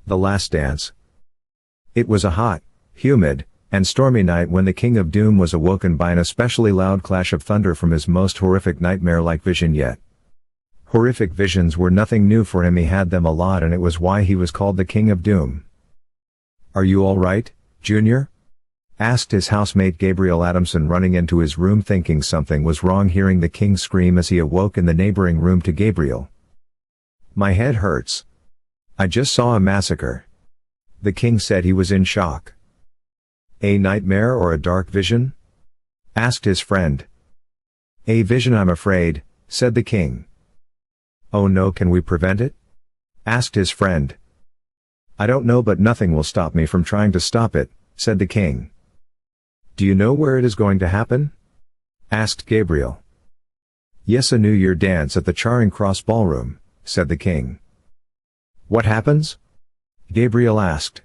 The Last Dance. It was a hot, humid, and stormy night when the King of Doom was awoken by an especially loud clash of thunder from his most horrific nightmare-like vision yet. Horrific visions were nothing new for him, he had them a lot, and it was why he was called the King of Doom. "Are you all right, Junior?" asked his housemate Gabriel Adamson, running into his room thinking something was wrong, hearing the king scream as he awoke in the neighboring room to Gabriel. "My head hurts. I just saw a massacre." The king said he was in shock. "A nightmare or a dark vision?" asked his friend. "A vision, I'm afraid," said the king. "Oh no, can we prevent it?" asked his friend. "I don't know, but nothing will stop me from trying to stop it," said the king. "Do you know where it is going to happen?" asked Gabriel. "Yes, a New Year dance at the Charing Cross Ballroom," said the king. "What happens?" Gabriel asked.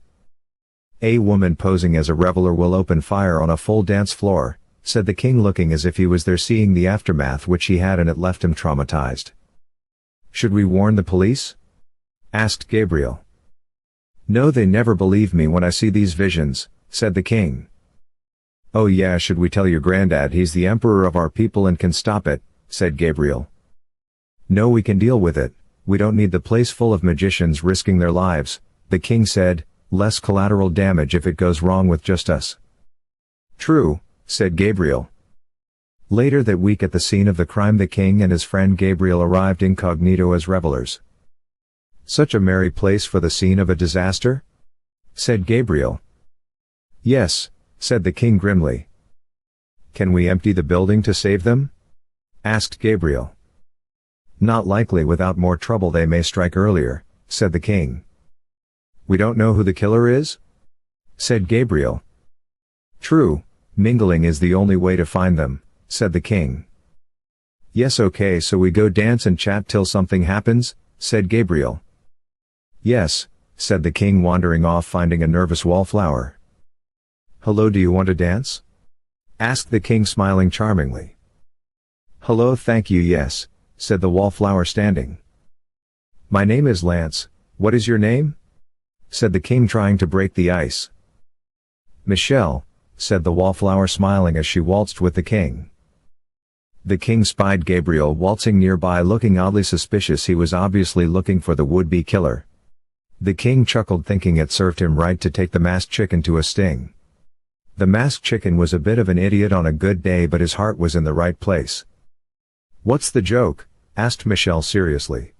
"A woman posing as a reveler will open fire on a full dance floor," said the king, looking as if he was there seeing the aftermath which he had, and it left him traumatized. "Should we warn the police?" asked Gabriel. "No, they never believe me when I see these visions," said the king. "Oh yeah, should we tell your granddad? He's the emperor of our people and can stop it," said Gabriel. "No, we can deal with it. We don't need the place full of magicians risking their lives," the king said. "Less collateral damage if it goes wrong with just us." "True," said Gabriel. Later that week, at the scene of the crime, the king and his friend Gabriel arrived incognito as revelers. "Such a merry place for the scene of a disaster?" said Gabriel. "Yes," said the king grimly. "Can we empty the building to save them?" asked Gabriel. "Not likely. Without more trouble they may strike earlier," said the king. "We don't know who the killer is?" said Gabriel. "True, mingling is the only way to find them," said the king. "Yes, okay, so we go dance and chat till something happens?" said Gabriel. "Yes," said the king, wandering off, finding a nervous wallflower. "Hello, do you want to dance?" asked the king, smiling charmingly. "Hello, thank you, yes," said the wallflower, standing. "My name is Lance. What is your name?" said the king, trying to break the ice. "Michelle," said the wallflower, smiling as she waltzed with the king. The king spied Gabriel waltzing nearby, looking oddly suspicious. He was obviously looking for the would-be killer. The king chuckled, thinking it served him right to take the masked chicken to a sting. The masked chicken was a bit of an idiot on a good day, but his heart was in the right place. "What's the joke?" asked Michelle seriously.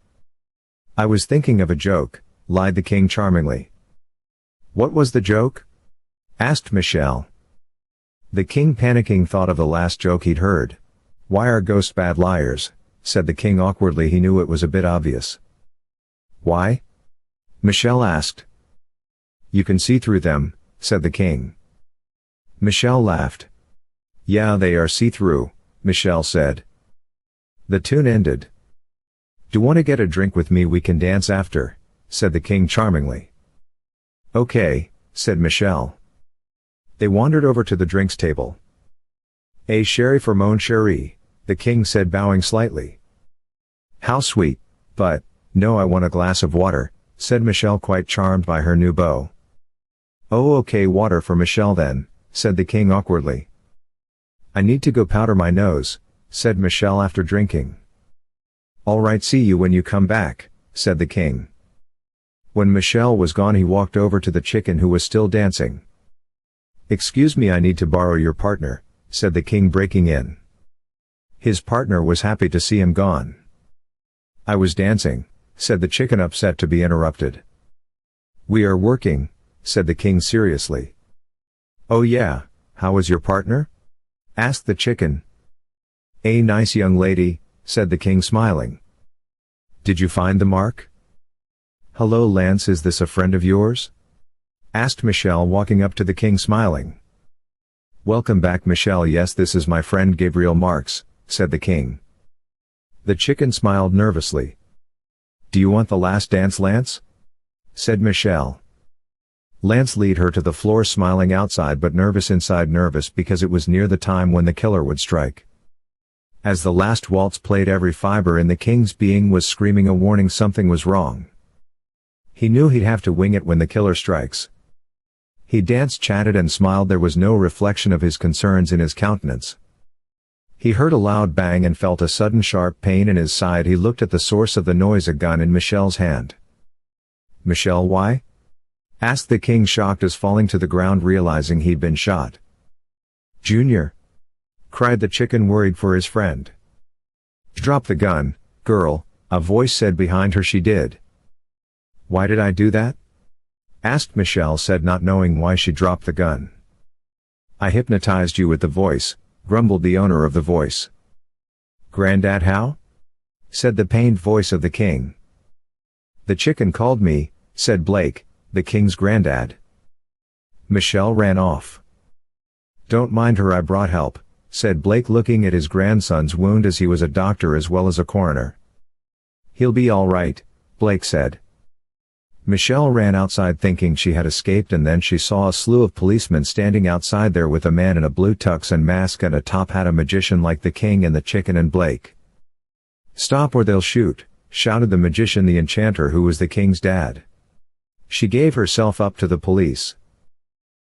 "I was thinking of a joke," lied the king charmingly. "What was the joke?" asked Michelle. The king, panicking, thought of the last joke he'd heard. "Why are ghosts bad liars?" said the king awkwardly. He knew it was a bit obvious. "Why?" Michelle asked. "You can see through them," said the king. Michelle laughed. "Yeah, they are see-through," Michelle said. The tune ended. "Do you want to get a drink with me? We can dance after," said the king charmingly. "Okay," said Michelle. They wandered over to the drinks table. "A sherry for mon chéri," the king said, bowing slightly. "How sweet, but, no, I want a glass of water," said Michelle, quite charmed by her new beau. "Oh, okay, water for Michelle then," said the king awkwardly. "I need to go powder my nose," said Michelle after drinking. "All right, see you when you come back," said the king. When Michelle was gone, he walked over to the chicken, who was still dancing. "Excuse me, I need to borrow your partner," said the king, breaking in. His partner was happy to see him gone. "I was dancing," said the chicken, upset to be interrupted. "We are working," said the king seriously. "Oh yeah, how was your partner?" asked the chicken. "A nice young lady," said the king, smiling. "Did you find the mark?" "Hello, Lance, is this a friend of yours?" asked Michelle, walking up to the king, smiling. "Welcome back, Michelle. Yes, this is my friend Gabriel Marks," said the king. The chicken smiled nervously. "Do you want the last dance, Lance?" said Michelle. Lance led her to the floor, smiling outside but nervous inside, nervous because it was near the time when the killer would strike. As the last waltz played, every fiber in the king's being was screaming a warning. Something was wrong. He knew he'd have to wing it when the killer strikes. He danced, chatted and smiled. There was no reflection of his concerns in his countenance. He heard a loud bang and felt a sudden sharp pain in his side. He looked at the source of the noise, a gun in Michelle's hand. "Michelle, why?" asked the king, shocked as falling to the ground, realizing he'd been shot. "Junior!" cried the chicken, worried for his friend. "Drop the gun, girl," a voice said behind her. "She did." "Why did I do that?" asked Michelle, said, not knowing why she dropped the gun. "I hypnotized you with the voice," grumbled the owner of the voice. "Granddad, how?" said the pained voice of the king. "The chicken called me," said Blake, the king's granddad. Michelle ran off. "Don't mind her, I brought help," said Blake, looking at his grandson's wound, as he was a doctor as well as a coroner. "He'll be all right," Blake said. Michelle ran outside thinking she had escaped, and then she saw a slew of policemen standing outside there with a man in a blue tux and mask and a top hat, a magician like the king and the chicken and Blake. "Stop or they'll shoot," shouted the magician, the enchanter who was the king's dad. She gave herself up to the police.